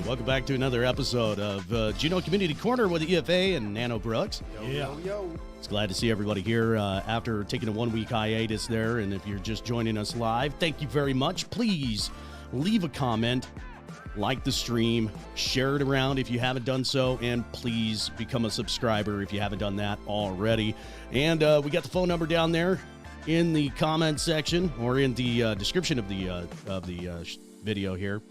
Welcome back to another episode of Juneau Community Corner with EFA and Nano Brooks. Yo. It's glad to see everybody here after taking a 1-week hiatus there. And if you're just joining us live, thank you very much. Please leave a comment, like the stream, share it around if you haven't done so, and please become a subscriber if you haven't done that already. And we got the phone number down there in the comment section or in the description of the video here.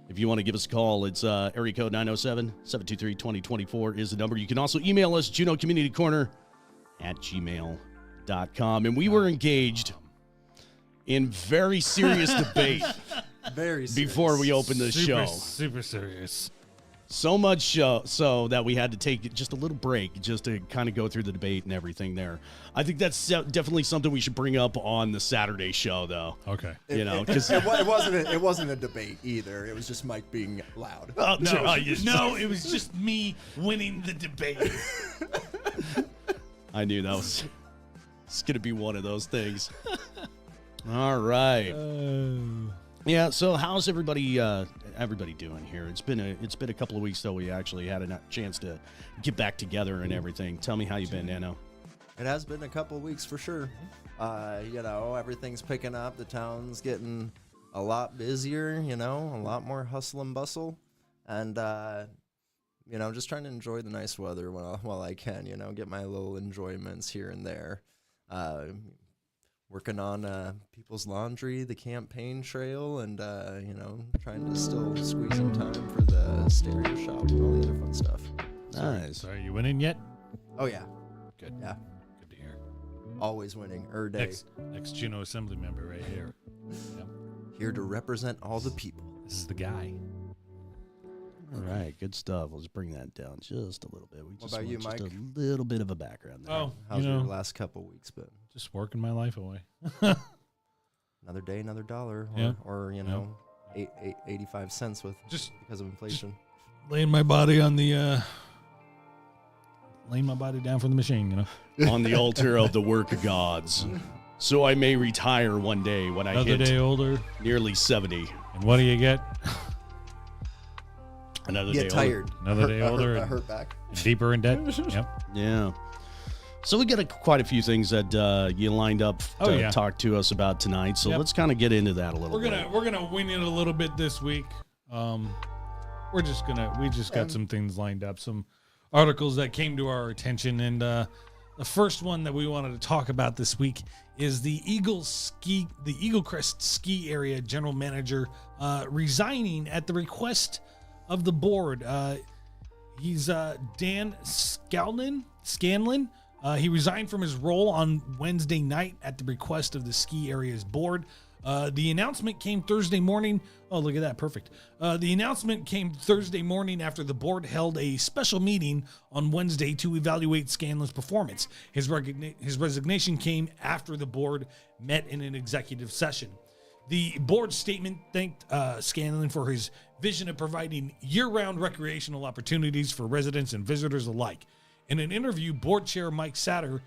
If you want to give us a call, it's area code 907-723-2024 is the number. You can also email us, junocommunitycorner@gmail.com. And we were engaged in very serious debate before we opened the show. Super serious. So much so that we had to take just a little break just to kind of go through the debate and everything there. I think that's definitely something we should bring up on the Saturday show, though. Okay. Because it wasn't a debate either. It was just Mike being loud. Oh, No, it was just me winning the debate. I knew that was it's going to be one of those things. All right. Yeah, so how's everybody doing here? It's been a couple of weeks though. We actually had a chance to get back together and everything. Tell me how you've been, Nano. It has been a couple of weeks for sure. Everything's picking up. The town's getting a lot busier, a lot more hustle and bustle. And, just trying to enjoy the nice weather while I can, get my little enjoyments here and there. Working on people's laundry, the campaign trail, and, trying to still squeeze in time for the stereo shop and all the other fun stuff. Nice. So are you winning yet? Oh, yeah. Good. Yeah. Good to hear. Always winning, day. Next Juneau Assembly member right here. Yep. Here to represent all the people. This is the guy. All right, good stuff. Let's bring that down just a little bit. We just about you, want just Mike? a little bit of a background there. Oh, How's your last couple weeks been? just working my life away. Another day, another dollar, Yeah. or 85 cents because of inflation. Laying my body on the laying my body down for the machine, On the altar of the work of gods. So I may retire one day when I Another hit day older. nearly 70. And what do you get? Another Get day tired. Another day older. A hurt back. Deeper in debt. Yep. older. Yeah. So we got quite a few things that you lined up to talk to us about tonight. So let's kind of get into that a little bit. We're gonna wing it a little bit this week. We just got some things lined up, some articles that came to our attention, and the first one that we wanted to talk about this week is the Eagle Crest Ski Area General Manager resigning at the request of the board. He's Dan Scanlon. He resigned from his role on Wednesday night at the request of the ski area's board. The announcement came Thursday morning. Oh, look at that. Perfect. The announcement came Thursday morning after the board held a special meeting on Wednesday to evaluate Scanlon's performance. His resignation came after the board met in an executive session. The board statement thanked Scanlon for his vision of providing year-round recreational opportunities for residents and visitors alike. In an interview, board chair Mike Satter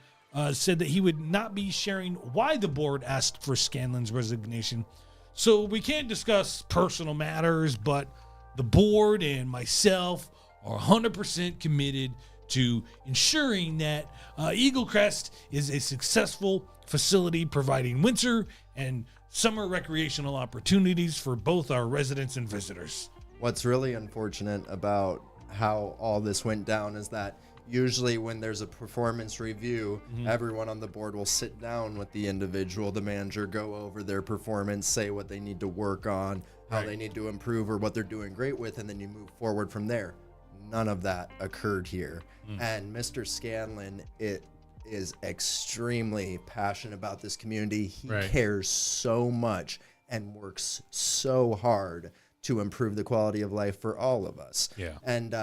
said that he would not be sharing why the board asked for Scanlon's resignation. So we can't discuss personal matters, but the board and myself are 100% committed to ensuring that Eagle Crest is a successful facility providing winter and summer recreational opportunities for both our residents and visitors. What's really unfortunate about how all this went down is that usually when there's a performance review, everyone on the board will sit down with the individual, the manager, go over their performance, say what they need to work on, how they need to improve or what they're doing great with, and then you move forward from there. None of that occurred here. And Mr. Scanlon, is extremely passionate about this community. He cares so much and works so hard to improve the quality of life for all of us. And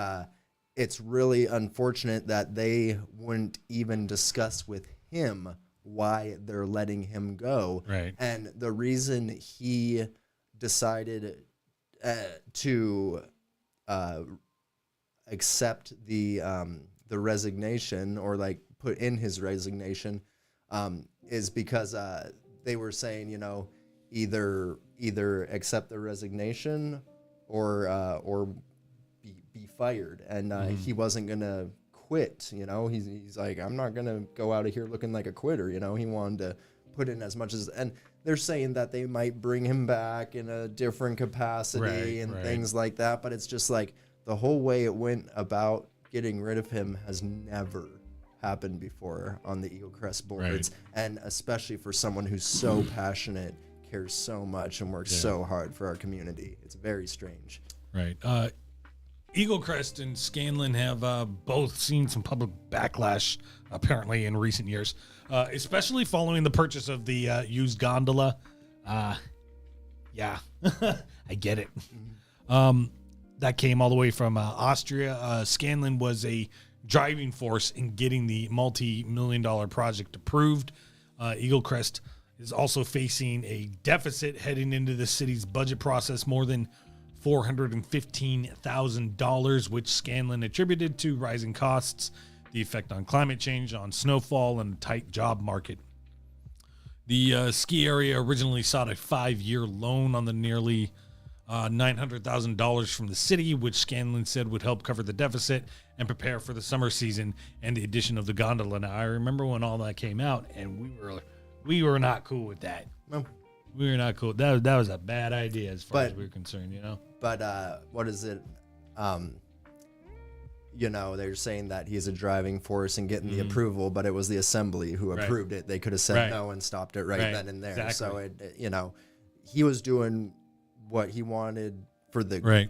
it's really unfortunate that they wouldn't even discuss with him why they're letting him go. And the reason he decided to accept the resignation, or like put in his resignation, is because they were saying, you know, either accept the resignation or be fired. And he wasn't gonna quit. You know, he's like, I'm not gonna go out of here looking like a quitter. You know, he wanted to put in as much as, and they're saying that they might bring him back in a different capacity and things like that. But it's just like the whole way it went about getting rid of him has never happened before on the Eagle Crest boards, and especially for someone who's so passionate, cares so much, and works so hard for our community. It's very strange. Eagle Crest and Scanlon have both seen some public backlash apparently in recent years, especially following the purchase of the used gondola. I get it. That came all the way from Austria. Scanlon was a driving force in getting the multi-million-dollar project approved. Eagle Crest is also facing a deficit heading into the city's budget process, more than $415,000, which Scanlon attributed to rising costs, the effect on climate change, on snowfall, and a tight job market. The ski area originally sought a 5-year loan on the nearly $900,000 from the city, which Scanlon said would help cover the deficit and prepare for the summer season and the addition of the gondola. Now, I remember when all that came out, and we were not cool with that. No. We were not cool. That was a bad idea as far as we were concerned, you know? But what is it? You know, they're saying that he's a driving force in getting the approval, but it was the assembly who approved it. They could have said no and stopped it then and there. Exactly. So, you know, he was doing what he wanted for the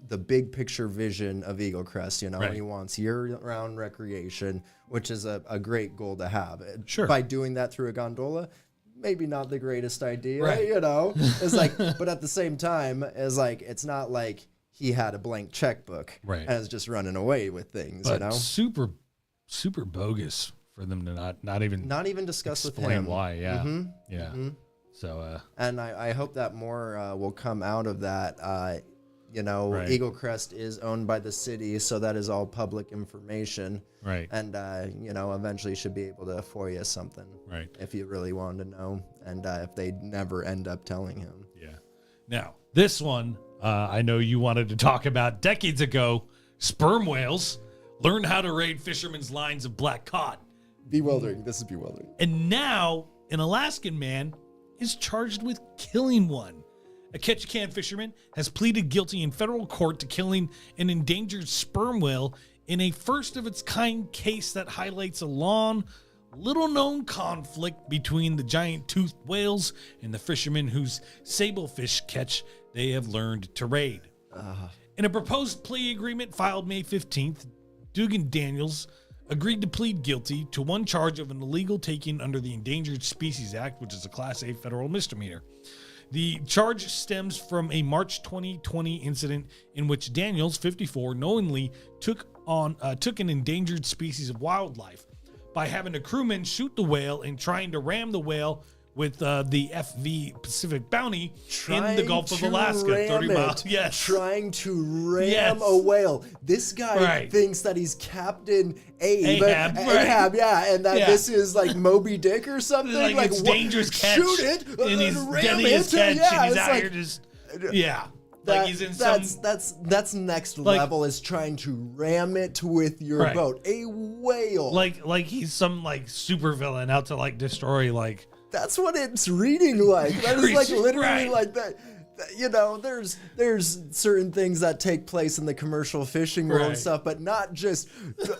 the big picture vision of Eagle Crest. You know, he wants year-round recreation, which is a great goal to have. By doing that through a gondola, maybe not the greatest idea, you know. It's like, but at the same time, it's not like he had a blank checkbook and is just running away with things, but you know. Super bogus for them to not even discuss with explain him why. So and I hope that more will come out of that. You know, Eagle Crest is owned by the city, so that is all public information. And, you know, eventually you should be able to FOIA something if you really wanted to know, and if they never end up telling him. Now, this one, I know you wanted to talk about decades ago. Sperm whales learned how to raid fishermen's lines of black cod. Bewildering. This is bewildering. And now an Alaskan man is charged with killing one. A Ketchikan fisherman has pleaded guilty in federal court to killing an endangered sperm whale in a first-of-its-kind case that highlights a long, little-known conflict between the giant toothed whales and the fishermen whose sablefish catch they have learned to raid. In a proposed plea agreement filed May 15th, Dugan Daniels agreed to plead guilty to one charge of an illegal taking under the Endangered Species Act, which is a Class A federal misdemeanor. The charge stems from a March 2020 incident in which Daniels, 54, knowingly took an endangered species of wildlife by having a crewman shoot the whale and trying to ram the whale with the FV Pacific Bounty in the Gulf of Alaska, 30 miles. Yes. Trying to ram a whale. This guy thinks that he's Captain Ahab, yeah, and that this is like Moby Dick or something. Like it's dangerous catch. Shoot it, and he's deadliest catch, and he's out here just, like he's in that's next level is trying to ram it with your boat. A whale. Like he's some like super villain out to like destroy like. That's what it's reading like. That is like literally like that. You know, there's certain things that take place in the commercial fishing world and stuff, but not just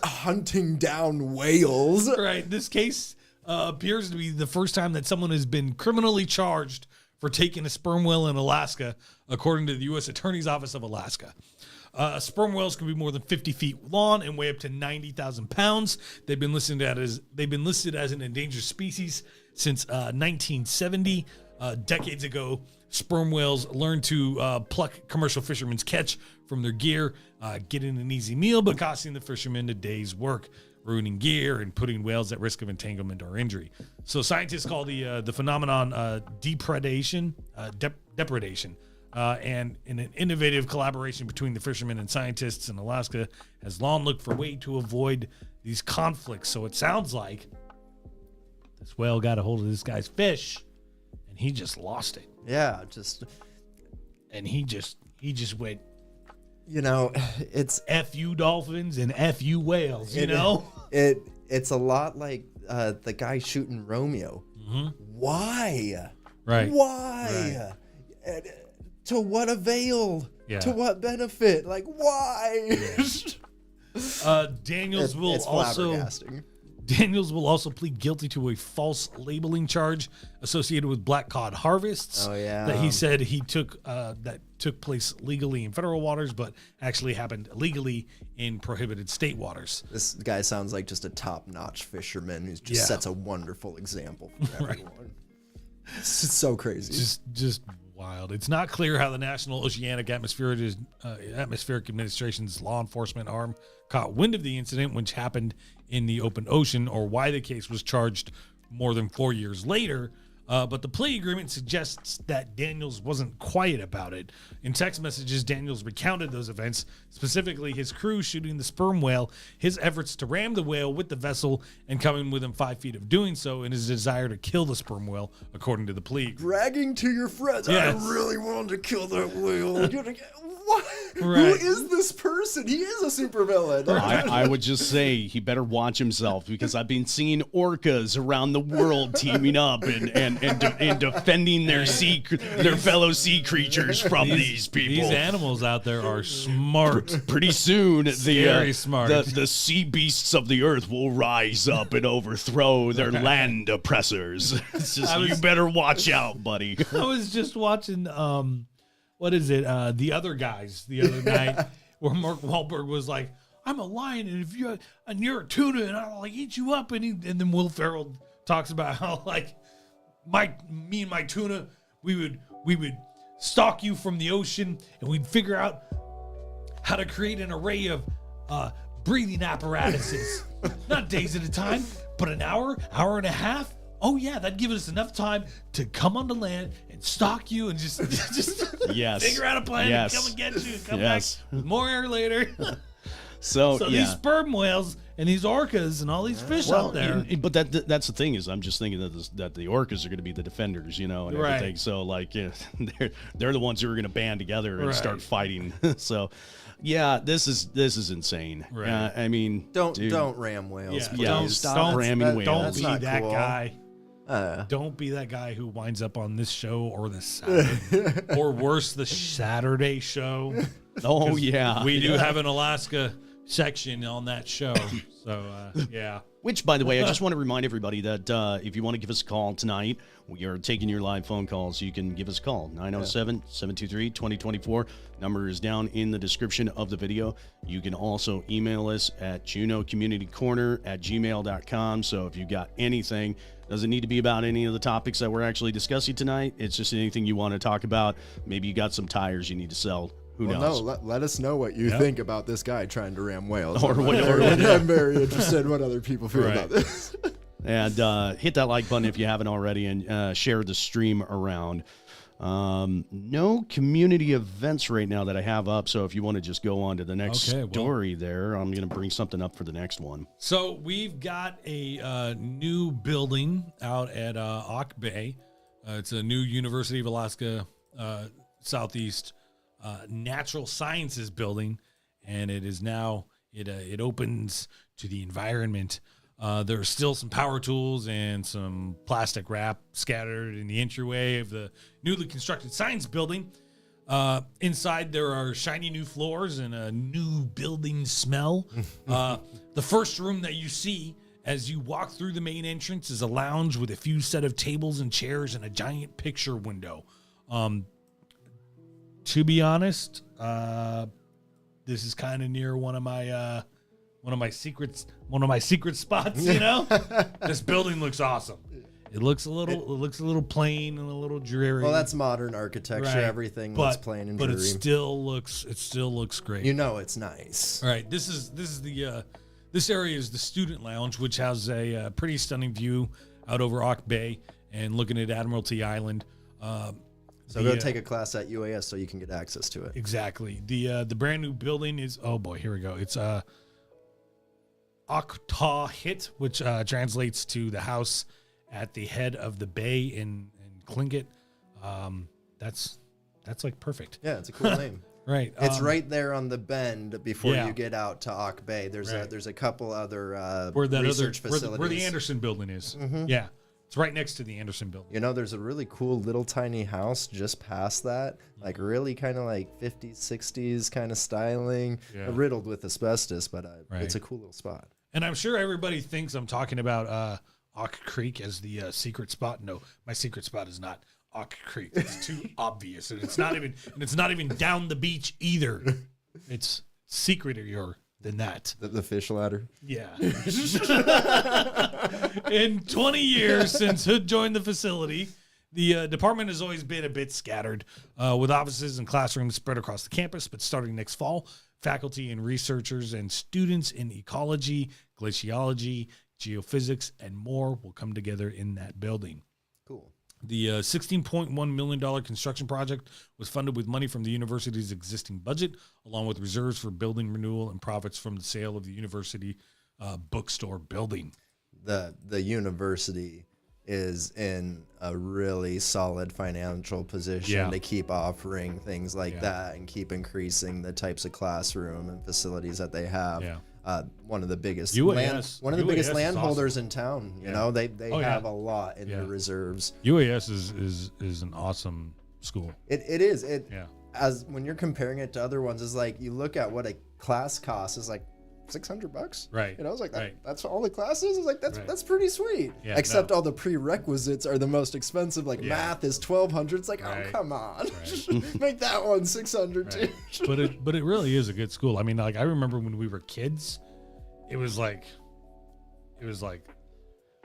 hunting down whales. Right. This case appears to be the first time that someone has been criminally charged for taking a sperm whale in Alaska, according to the U.S. Attorney's Office of Alaska. Sperm whales can be more than 50 feet long and weigh up to 90,000 pounds. They've been listed as an endangered species since 1970. Decades ago, sperm whales learned to pluck commercial fishermen's catch from their gear, getting an easy meal, but costing the fishermen a day's work, ruining gear and putting whales at risk of entanglement or injury. So scientists call the phenomenon depredation. And in an innovative collaboration between the fishermen and scientists in Alaska has long looked for a way to avoid these conflicts. So it sounds like this whale got a hold of this guy's fish and he just lost it. Yeah, and he just went, you know, it's F you dolphins and F you whales, you know? It's a lot like the guy shooting Romeo. Mm-hmm. Why? Right. Why? Right. To what avail? Yeah. To what benefit? Like, why? Yeah. Daniels will also plead guilty to a false labeling charge associated with black cod harvests. Oh yeah, that he said he took place legally in federal waters, but actually happened illegally in prohibited state waters. This guy sounds like just a top-notch fisherman who just sets a wonderful example for everyone. It's so crazy. Just wild. It's not clear how the National Oceanic Atmospheric Administration's law enforcement arm caught wind of the incident, which happened in the open ocean, or why the case was charged more than 4 years later. But the plea agreement suggests that Daniels wasn't quiet about it. In text messages, Daniels recounted those events, specifically his crew shooting the sperm whale, his efforts to ram the whale with the vessel, and coming within 5 feet of doing so, and his desire to kill the sperm whale, according to the plea. Bragging to your friends, yes. I really wanted to kill that whale. What? Right. Who is this person? He is a supervillain. I would just say he better watch himself, because I've been seeing orcas around the world teaming up and defending their fellow sea creatures from these people. These animals out there are smart. Pretty soon, very smart. The sea beasts of the earth will rise up and overthrow their land oppressors. It's just, you better watch out, buddy. I was just watching what is it? The Other Guys the other night, where Mark Wahlberg was like, "I'm a lion, and you're a tuna, and I'll like eat you up." And then Will Ferrell talks about how like me and my tuna, we would stalk you from the ocean, and we'd figure out how to create an array of breathing apparatuses, not days at a time, but an hour and a half. Oh yeah, that'd give us enough time to come onto land and stalk you and just yes. figure out a plan to come and get you and come back with more air later. So these sperm whales and these orcas and all these fish out there. But that's the thing, is I'm just thinking that the orcas are going to be the defenders, and everything. So like, they're the ones who are going to band together and start fighting. So. Yeah, this is insane. Right. I mean, don't ram whales. Yeah, don't stop ramming whales. Don't be that cool. guy. Don't be that guy who winds up on this show or the Saturday, or worse, the Saturday show. Oh yeah, we do have an Alaska section on that show. So yeah. Which, by the way, I just want to remind everybody that if you want to give us a call tonight, we are taking your live phone calls. You can give us a call, 907-723-2024. Number is down in the description of the video. You can also email us at junocommunitycorner@gmail.com. So if you've got anything, doesn't need to be about any of the topics that we're actually discussing tonight. It's just anything you want to talk about. Maybe you got some tires you need to sell. Who knows? No, let us know what you think about this guy trying to ram whales. Or whatever. I'm very interested in what other people feel about this. And hit that like button if you haven't already, and share the stream around. No community events right now that I have up, so if you want to just go on to the next story there, I'm going to bring something up for the next one. So we've got a new building out at Auk Bay. It's a new University of Alaska Southeast Natural Sciences building, and it is now it opens to the environment. There are still some power tools and some plastic wrap scattered in the entryway of the newly constructed science building. Inside, there are shiny new floors and a new building smell. The first room that you see as you walk through the main entrance is a lounge with a few set of tables and chairs and a giant picture window. To be honest, this is kind of near one of my secret spots. You know, this building looks awesome. It looks a little plain and a little dreary. Well, that's modern architecture. Right. Everything looks plain and dreary. But it still looks great. You know, it's nice. All right, this is the this area is the student lounge, which has a pretty stunning view out over Auk Bay and looking at Admiralty Island. So go take a class at UAS so you can get access to it. Exactly. The brand new building is, oh boy, here we go. It's Oktahit, which translates to the house at the head of the bay in Tlingit. That's like perfect. Yeah, it's a cool name. Right. It's right there on the bend before you get out to Auk Bay. There's a couple other research facilities. Where the Anderson building is. Mm-hmm. Yeah. It's right next to the Anderson building. You know, there's a really cool little tiny house just past that, like really kind of like 50s, 60s kind of styling, riddled with asbestos, but it's a cool little spot. And I'm sure everybody thinks I'm talking about Auk Creek as the secret spot. No, my secret spot is not Auk Creek. It's too obvious, and it's not even down the beach either. It's secretier than that. The fish ladder. Yeah. In 20 years since Hood joined the facility, the department has always been a bit scattered, with offices and classrooms spread across the campus. But starting next fall, faculty and researchers and students in ecology, glaciology, geophysics, and more will come together in that building. Cool. The $16.1 million construction project was funded with money from the university's existing budget, along with reserves for building renewal and profits from the sale of the university bookstore building. The university is in a really solid financial position to keep offering things like that and keep increasing the types of classroom and facilities that they have. Yeah. One of the biggest UAS landholders awesome. In town. You know, they have a lot in their reserves. UAS is an awesome school. It is. As when you're comparing it to other ones, is like you look at what a class costs is like $600. Right. You know, it's like that's all the classes. It's like that's pretty sweet. Yeah, except all the prerequisites are the most expensive. Like math is $1,200. It's like, oh come on, make that one $600 too. But it really is a good school. I mean, like I remember when we were kids, it was like,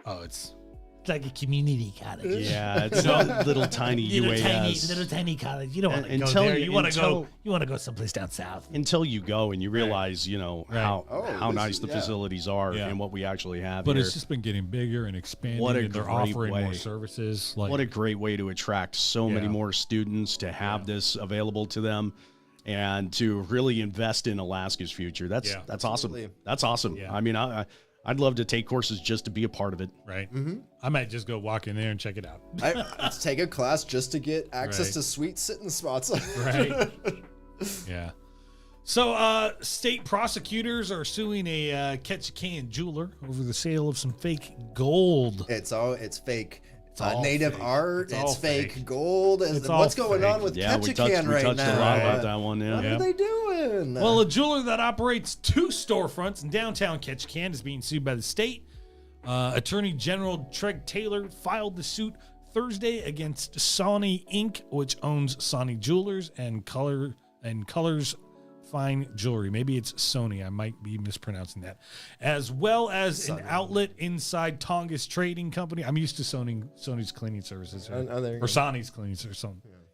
oh, it's like a community college. Yeah, it's a little tiny UAS. Little tiny college. You don't want to go there. You want to go someplace down south. Until you go and you realize, you know, how nice the facilities are and what we actually have But here. it's just been getting bigger and expanding. What a and they're great offering way. more services. Like, what a great way to attract so many more students to have this available to them and to really invest in Alaska's future. That's awesome. That's awesome. Yeah. I mean, I'd love to take courses just to be a part of it. Right. Mm-hmm. I might just go walk in there and check it out. I'd take a class just to get access to sweet sitting spots. Right. Yeah. So, state prosecutors are suing a Ketchikan jeweler over the sale of some fake gold. It's fake. It's all native fake. art. It's fake, fake gold. It's What's all going fake. on with Yeah, we Ketchikan right touched now? a lot about that one. Yeah. What are they doing? Well, a jeweler that operates 2 storefronts in downtown Ketchikan is being sued by the state. Attorney General Treg Taylor filed the suit Thursday against Sony Inc., which owns Sony Jewelers and Colors Fine Jewelry. Maybe it's Sony. I might be mispronouncing that. As well as an outlet inside Tongass Trading Company. I'm used to Sony's cleaning services. Or Sony's cleaning services.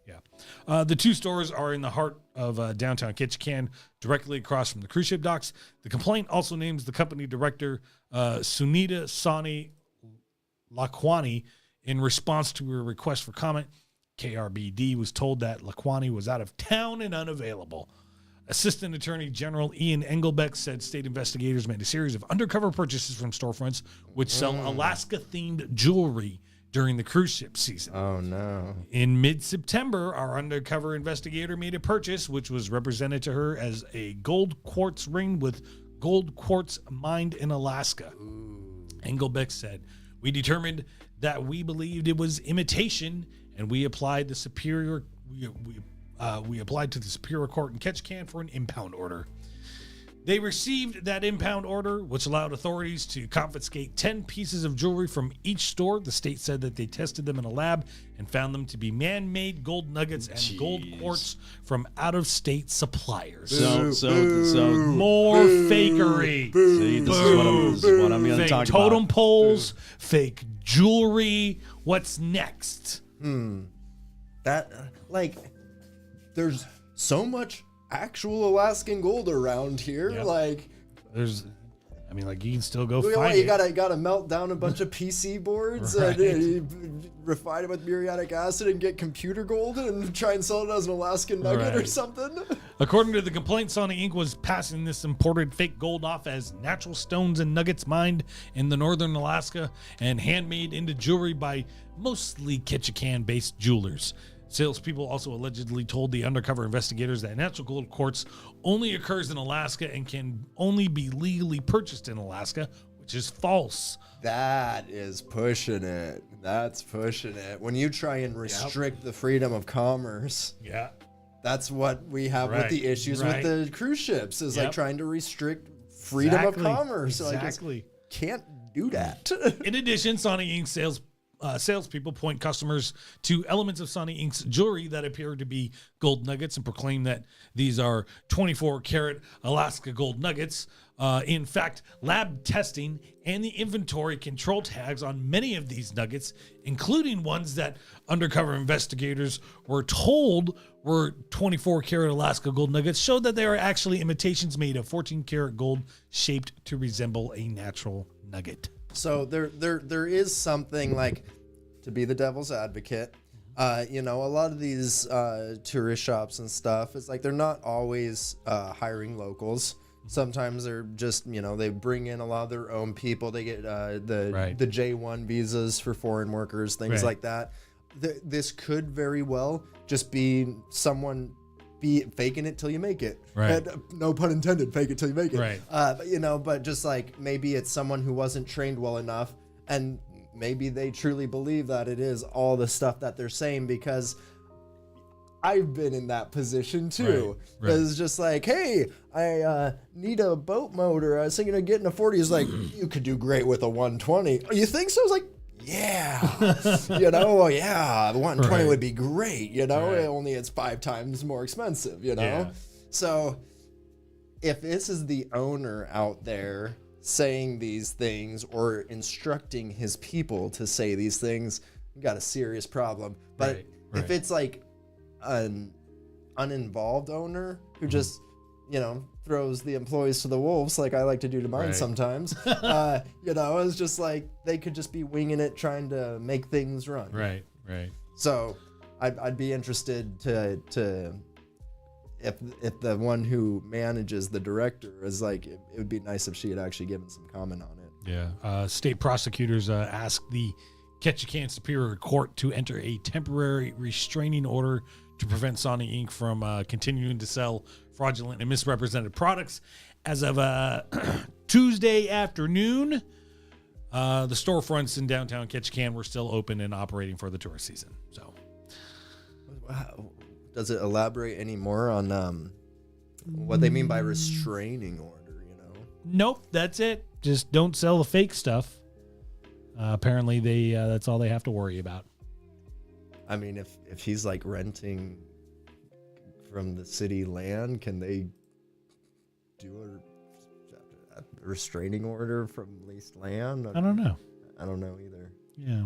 Yeah. The two stores are in the heart of downtown Ketchikan, directly across from the cruise ship docks. The complaint also names the company director, Sunita Sani Lakwani, in response to a request for comment. KRBD was told that Lakwani was out of town and unavailable. Assistant Attorney General Ian Engelbeck said state investigators made a series of undercover purchases from storefronts which sell Alaska-themed jewelry during the cruise ship season. Oh, no. In mid-September, our undercover investigator made a purchase which was represented to her as a gold quartz ring with gold quartz mined in Alaska. Engelbeck said, "We determined that we believed it was imitation, and we applied the superior we applied to the Superior Court in Ketchikan for an impound order. They received that impound order, which allowed authorities to confiscate 10 pieces of jewelry from each store. The state said that they tested them in a lab and found them to be man-made gold nuggets and gold quartz from out-of-state suppliers. So More fakery. See, this is what I'm going to Fake talk totem about. poles, fake jewelry. What's next? That, There's so much actual Alaskan gold around here. Yep. You can still go You find it. gotta melt down a bunch of PC boards Right. and refine it with muriatic acid and get computer gold and try and sell it as an Alaskan nugget or Right. something. According to the complaint, Sony Inc. was passing this imported fake gold off as natural stones and nuggets mined in the northern Alaska and handmade into jewelry by mostly Ketchikan-based jewelers. Salespeople also allegedly told the undercover investigators that natural gold quartz only occurs in Alaska and can only be legally purchased in Alaska, which is false. That is pushing it. That's pushing it. When you try and restrict the freedom of commerce, Yeah. that's what we have with Right. the issues Right. with the cruise ships is Yep. trying to restrict freedom of commerce. Exactly. Can't do that. In addition, Sony Inc. salespeople point customers to elements of Sony Inc.'s jewelry that appear to be gold nuggets and proclaim that these are 24-karat Alaska gold nuggets. In fact, lab testing and the inventory control tags on many of these nuggets, including ones that undercover investigators were told were 24-karat Alaska gold nuggets, showed that they are actually imitations made of 14-karat gold shaped to resemble a natural nugget. So there is something to be the devil's advocate. A lot of these tourist shops and stuff, it's they're not always hiring locals. Sometimes they're just, they bring in a lot of their own people. They get the J1 visas for foreign workers, things like that. This could very well just be someone faking it till you make it. Right. And, no pun intended, fake it till you make it. Right. But just maybe it's someone who wasn't trained well enough, and maybe they truly believe that it is all the stuff that they're saying, because I've been in that position too. Right. It's just hey, I need a boat motor. I was thinking of getting a 40. He's you could do great with a 120. Oh, you think so? I was yeah. The 120 would be great. Only it's 5 times more expensive, Yeah. So if this is the owner out there saying these things or instructing his people to say these things, we got a serious problem. But if it's an uninvolved owner who just, throws the employees to the wolves, like I like to do to mine sometimes, it's just they could just be winging it, trying to make things run. Right. So I'd be interested to if the one who manages the director is it would be nice if she had actually given some comment on it. Yeah. State prosecutors asked the Ketchikan Superior Court to enter a temporary restraining order to prevent Sony Inc. from continuing to sell fraudulent and misrepresented products. As of Tuesday afternoon, the storefronts in downtown Ketchikan were still open and operating for the tourist season. So, Does it elaborate any more on what they mean by restraining order? Nope, that's it. Just don't sell the fake stuff. Apparently, that's all they have to worry about. I mean, if he's like renting from the city land, can they do a restraining order from leased land? I don't know. I don't know either. Yeah.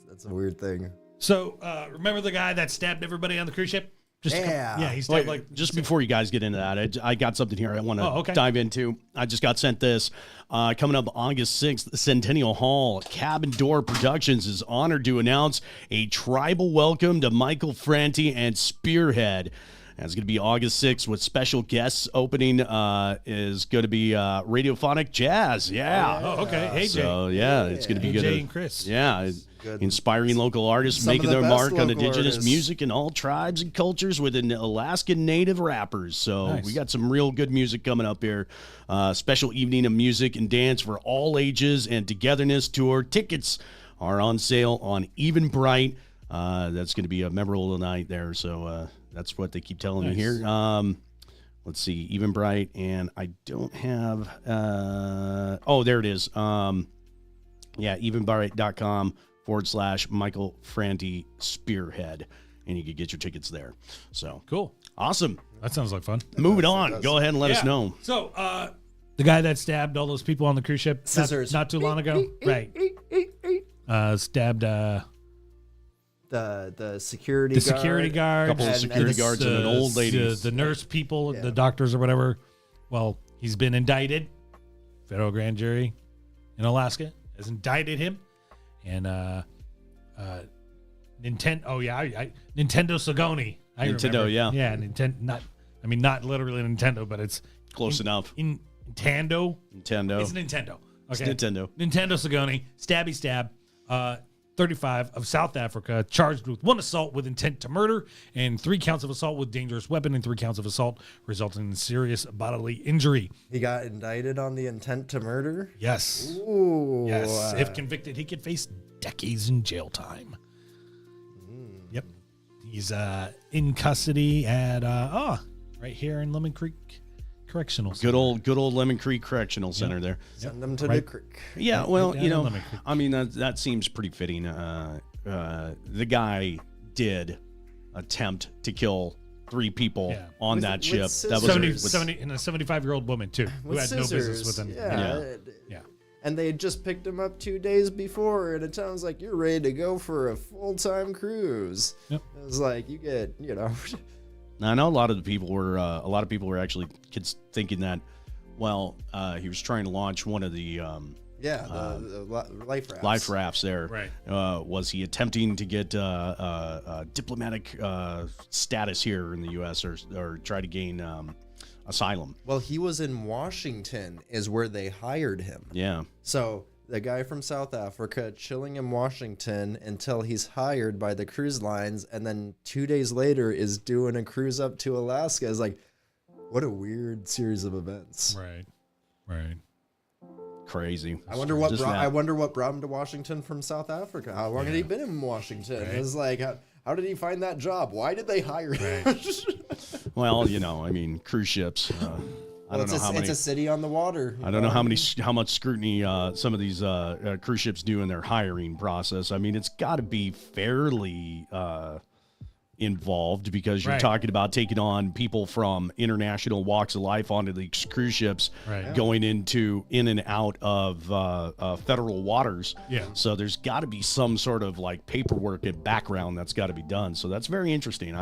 That's a weird thing. So remember the guy that stabbed everybody on the cruise ship? He stabbed Wait, just before you guys get into that, I got something here I want to dive into. I just got sent this. Coming up August 6th, Centennial Hall, Cabin Door Productions is honored to announce a tribal welcome to Michael Franti and Spearhead. That's going to be August 6th with special guests. Opening is going to be Radiophonic Jazz. Yeah. Oh, okay. Hey, Jay. So, yeah, it's going to be good. Jay and Chris. Yeah. Good. Inspiring local artists Some making of the their best mark on local indigenous artists. music in all tribes and cultures with an Alaskan native rappers. So Nice. we got some real good music coming up here. Special evening of music and dance for all ages and togetherness tour. Tickets are on sale on Eventbrite. That's going to be a memorable night there. So that's what they keep telling me here. Let's see, Eventbrite, and I don't have. There it is. Eventbrite.com/Michael Franti Spearhead, and you can get your tickets there. So Cool. awesome. That sounds like fun. Moving on. Go ahead and let us know. So, the guy that stabbed all those people on the cruise ship Scissors. not too long ago, right? Stabbed The security the security guards, Couple of security guards and an old lady. the nurse people, Yeah. the doctors or whatever. Well, he's been indicted. Federal grand jury in Alaska has indicted him, and Nintendo. Oh yeah, Nintendo Sagoni. I Nintendo, remember. yeah. Nintendo. Not literally Nintendo, but it's Close enough. Nintendo. Nintendo. It's Nintendo. Okay. It's Nintendo. Nintendo Sagoni, stabby stab, 35 of South Africa, charged with 1 assault with intent to murder and 3 counts of assault with dangerous weapon and 3 counts of assault resulting in serious bodily injury. He got indicted on the intent to murder. Yes. Ooh. Yes. If convicted, he could face decades in jail time. Yep. He's in custody at right here in Lemon Creek Correctional Center. Good old Lemon Creek Correctional Center there. Send them to Right. the creek. Yeah, well, down you in know, Lemon Creek. I mean that seems pretty fitting. The guy did attempt to kill 3 people Yeah. on With- that with ship. That was 70 and a 75-year-old woman too, who had no business with him. Yeah. Yeah. And they had just picked him up 2 days before, and it sounds like you're ready to go for a full-time cruise. Yep. It was like you get, Now, I know a lot of people were actually thinking that, well, he was trying to launch one of the the life rafts. life rafts there. Right. Was he attempting to get diplomatic status here in the U.S. or try to gain asylum? Well, he was in Washington, is where they hired him. Yeah. So the guy from South Africa chilling in Washington until he's hired by the cruise lines, and then 2 days later is doing a cruise up to Alaska. Is like, what a weird series of events. Right. Crazy. I wonder what Just brought, that. I wonder what brought him to Washington from South Africa. How long had he been in Washington? Right. It was like, how did he find that job? Why did they hire him? Well, I mean, cruise ships. I don't know how many. It's a city on the water. I don't know how much scrutiny some of these cruise ships do in their hiring process. I mean, it's got to be fairly involved because you're Right. talking about taking on people from international walks of life onto these cruise ships, Right. going in and out of federal waters. Yeah. So there's got to be some sort of like paperwork and background that's got to be done. So that's very interesting.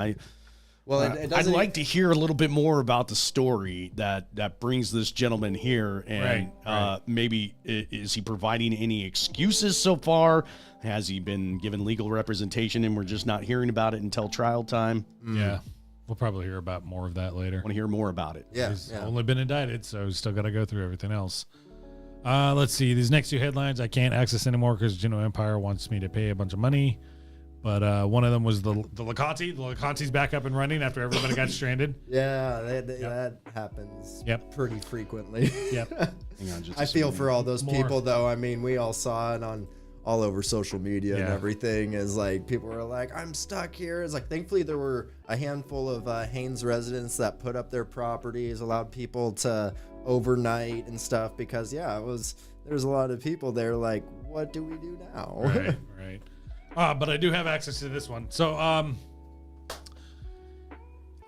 Well, it I'd doesn't. like to hear a little bit more about the story that brings this gentleman here, and Right. maybe is he providing any excuses so far? Has he been given legal representation, and we're just not hearing about it until trial time? Yeah. We'll probably hear about more of that later. I want to hear more about it. Yeah, He's yeah. only been indicted, so he's still got to go through everything else. Let's see. These next 2 headlines I can't access anymore because Juno Empire wants me to pay a bunch of money. But one of them was the Laconte. The Laconte's back up and running after everybody got stranded. Yeah, that happens Yep. pretty frequently. Yep. Hang on, just a I feel second. for all those More. people, though. I mean, we all saw it on all over social media and Yeah. everything. Is like people were like, "I'm stuck here." It's like, thankfully, there were a handful of Haines residents that put up their properties, allowed people to overnight and stuff. Because there's a lot of people there like, what do we do now? Right. But I do have access to this one. So,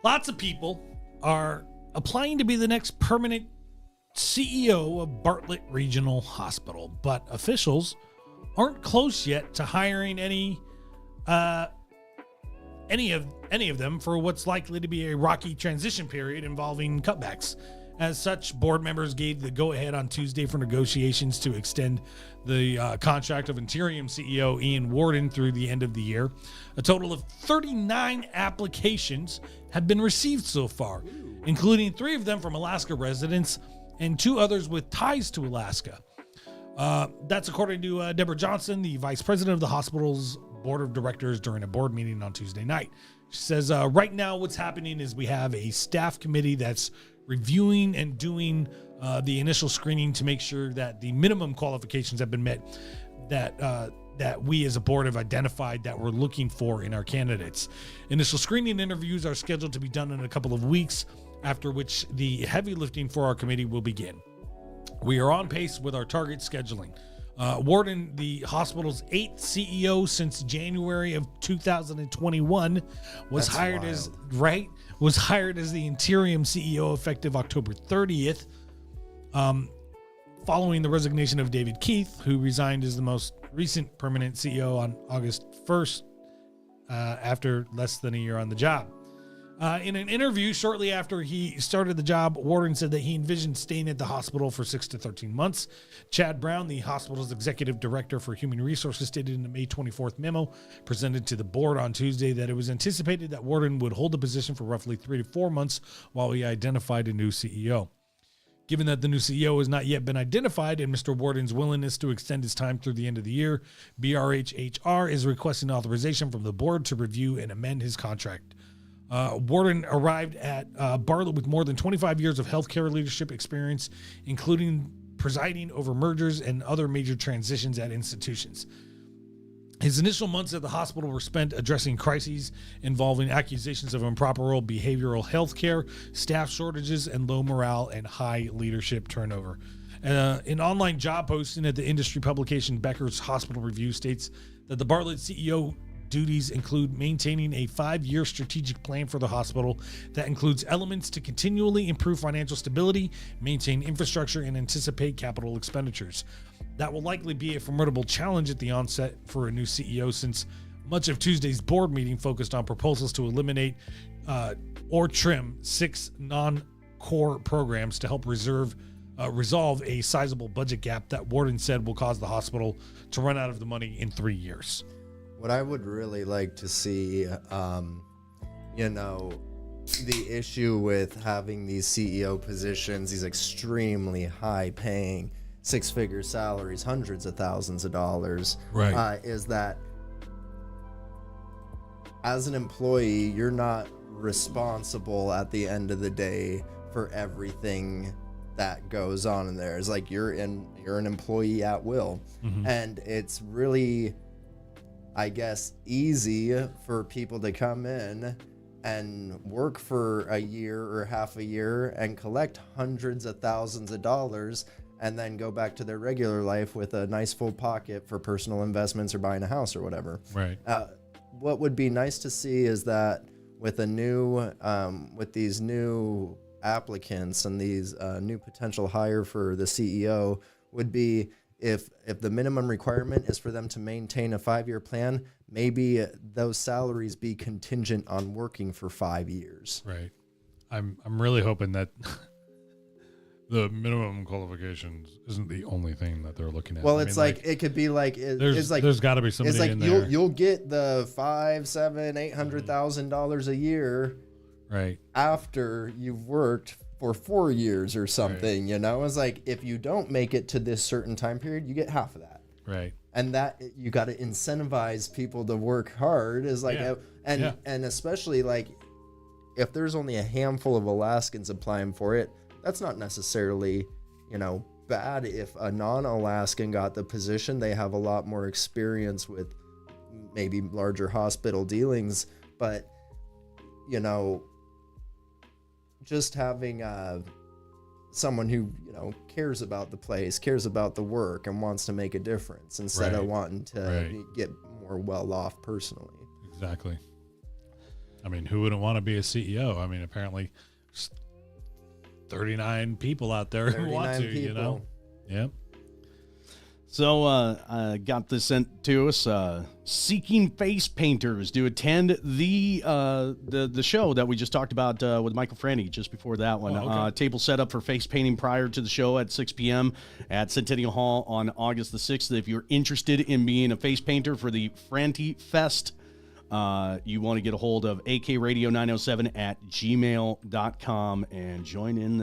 lots of people are applying to be the next permanent CEO of Bartlett Regional Hospital, but officials aren't close yet to hiring any of them for what's likely to be a rocky transition period involving cutbacks. As such, board members gave the go-ahead on Tuesday for negotiations to extend the contract of interim CEO Ian Worden through the end of the year. A total of 39 applications have been received so far, including 3 of them from Alaska residents and 2 others with ties to Alaska. That's according to Deborah Johnson, the vice president of the hospital's board of directors, during a board meeting on Tuesday night. She says, right now what's happening is we have a staff committee that's reviewing and doing the initial screening to make sure that the minimum qualifications have been met that we as a board have identified that we're looking for in our candidates. Initial screening interviews are scheduled to be done in a couple of weeks, after which the heavy lifting for our committee will begin. We are on pace with our target scheduling. Worden, the hospital's 8th CEO since January of 2021, was hired as the interim CEO effective October 30th, following the resignation of David Keith, who resigned as the most recent permanent CEO on August 1st, after less than a year on the job. In an interview shortly after he started the job, Worden said that he envisioned staying at the hospital for 6 to 13 months. Chad Brown, the hospital's executive director for human resources, stated in a May 24th memo presented to the board on Tuesday that it was anticipated that Worden would hold the position for roughly 3 to 4 months while he identified a new CEO. Given that the new CEO has not yet been identified and Mr. Worden's willingness to extend his time through the end of the year, BRHHR is requesting authorization from the board to review and amend his contract. Worden arrived at Bartlett with more than 25 years of healthcare leadership experience, including presiding over mergers and other major transitions at institutions. His initial months at the hospital were spent addressing crises involving accusations of improper behavioral health care, staff shortages, and low morale and high leadership turnover. An online job posting at the industry publication Becker's Hospital Review states that the Bartlett CEO duties include maintaining a 5-year strategic plan for the hospital that includes elements to continually improve financial stability, maintain infrastructure, and anticipate capital expenditures. That will likely be a formidable challenge at the onset for a new CEO, since much of Tuesday's board meeting focused on proposals to eliminate or trim 6 non-core programs to help resolve a sizable budget gap that Worden said will cause the hospital to run out of the money in 3 years. What I would really like to see, the issue with having these CEO positions, these extremely high-paying, 6-figure salaries, hundreds of thousands of dollars, right, is that as an employee, you're not responsible at the end of the day for everything that goes on in there. It's like you're an employee at will, and it's really, I guess, easy for people to come in and work for a year or half a year and collect hundreds of thousands of dollars and then go back to their regular life with a nice full pocket for personal investments or buying a house or whatever. Right. What would be nice to see is that with with these new applicants and these new potential hire for the CEO would be, if the minimum requirement is for them to maintain a 5-year plan, maybe those salaries be contingent on working for 5 years. Right. I'm really hoping that the minimum qualifications isn't the only thing that they're looking at. Well, it's like it could be like there's got to be somebody it's like in there. you'll get the $500,000-$800,000 a year, right, after you've worked for 4 years or something. Right. It's like, if you don't make it to this certain time period, you get half of that. Right. And that you got to incentivize people to work hard, is like, and especially like if there's only a handful of Alaskans applying for it, that's not necessarily, bad. If a non-Alaskan got the position, they have a lot more experience with maybe larger hospital dealings, but just having someone who, cares about the place, cares about the work, and wants to make a difference instead of Right. wanting to get more well off personally. Exactly. I mean, who wouldn't want to be a CEO? I mean, apparently there's 39 people out there who want 39 to, you know? people. Yep. So got this sent to us. Seeking face painters to attend the show that we just talked about with Michael Franny just before that one. Oh, okay. Table set up for face painting prior to the show at 6 p.m. at Centennial Hall on August the 6th. If you're interested in being a face painter for the Franti Fest, you want to get a hold of akradio907@gmail.com and join in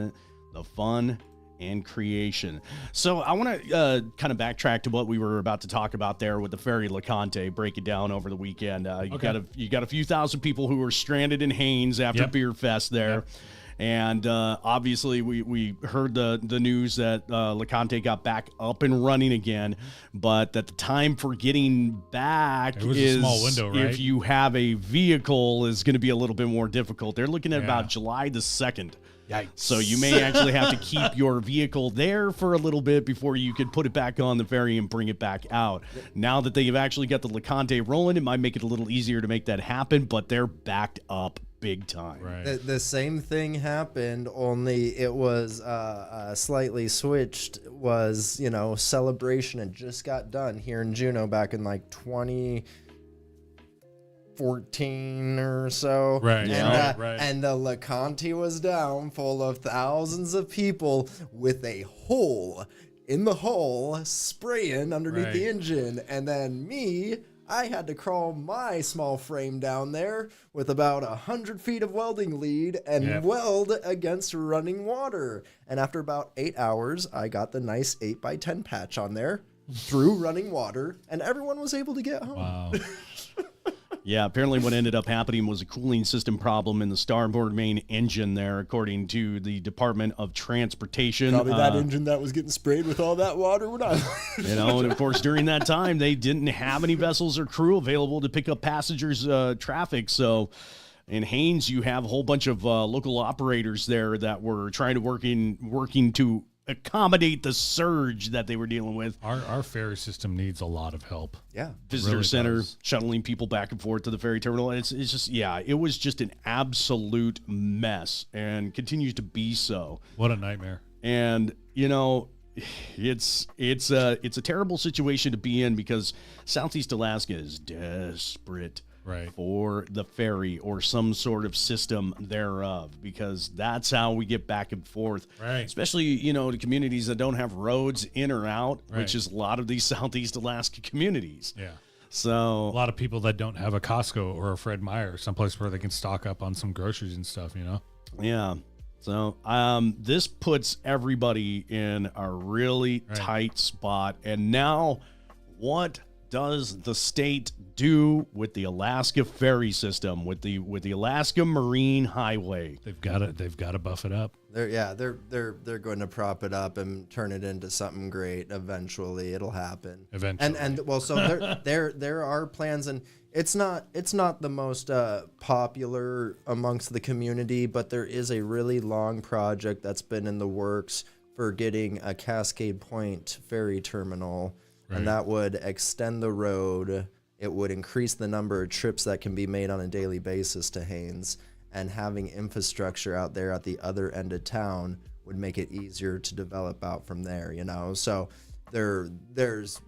the fun and creation. So I want to kind of backtrack to what we were about to talk about there with the Ferry LeConte, break it down over the weekend. You got a few thousand people who were stranded in Haines after Yep. Beer Fest there. Yep. And obviously, we heard the news that LeConte got back up and running again, but that the time for getting back It was a is, small window, right? if you have a vehicle, is going to be a little bit more difficult. They're looking at Yeah. about July the 2nd. Yikes. So you may actually have to keep your vehicle there for a little bit before you could put it back on the ferry and bring it back out. Now that they've actually got the LeConte rolling, it might make it a little easier to make that happen, but they're backed up big time. Right. The same thing happened, only it was slightly switched. Was Celebration had just got done here in Juneau back in like 2014 or so. Right, And, right. and the LeConte was down, full of thousands of people with a hole in the hull spraying underneath the Right. engine, and then I had to crawl my small frame down there with about 100 feet of welding lead and Yep. weld against running water. And after about 8 hours, I got the nice 8x10 patch on there through running water, and everyone was able to get home. Wow. Yeah, apparently what ended up happening was a cooling system problem in the starboard main engine there, according to the Department of Transportation. Probably that engine that was getting sprayed with all that water. We're not. And of course, during that time, they didn't have any vessels or crew available to pick up passengers' traffic. So in Haines, you have a whole bunch of local operators there that were trying to working to accommodate the surge that they were dealing with. Our ferry system needs a lot of help. Yeah. Visitor really center, does. shuttling people back and forth to the ferry terminal. And it's just, it was just an absolute mess and continues to be so. What a nightmare. And, it's a terrible situation to be in because Southeast Alaska is desperate Right. for the ferry or some sort of system thereof, because that's how we get back and forth. Right. Especially, to communities that don't have roads in or out, Right. which is a lot of these Southeast Alaska communities. Yeah. So A lot of people that don't have a Costco or a Fred Meyer, someplace where they can stock up on some groceries and stuff, yeah. So this puts everybody in a really Right. tight spot. And now, what does the state do with the Alaska ferry system, with the Alaska Marine Highway? They've got to buff it up. They're going to prop it up and turn it into something great. Eventually, it'll happen. Eventually. And well, so there are plans, and it's not the most popular amongst the community, but there is a really long project that's been in the works for getting a Cascade Point ferry terminal, Right. and that would extend the road. It would increase the number of trips that can be made on a daily basis to Haines, and having infrastructure out there at the other end of town would make it easier to develop out from there, So there's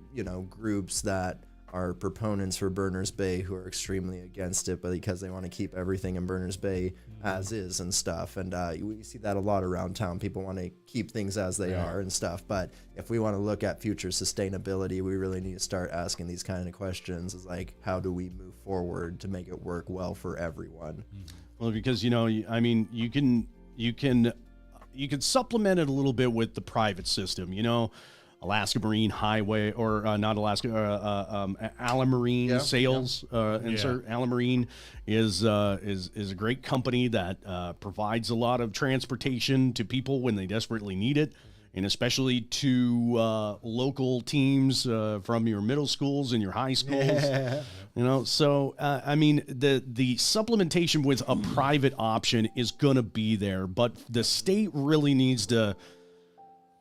groups that are proponents for Berners Bay who are extremely against it, but because they want to keep everything in Berners Bay as is and stuff. And we see that a lot around town. People want to keep things as they are and stuff. But if we want to look at future sustainability, we really need to start asking these kind of questions, is like, how do we move forward to make it work well for everyone? Well, because you can supplement it a little bit with the private system. Alaska Marine Highway, or not Alaska, Alamarine Sales. Alamarine is a great company that provides a lot of transportation to people when they desperately need it. and especially to local teams from your middle schools and your high schools. You know, so I mean, the supplementation with a private option is going to be there, but the state really needs to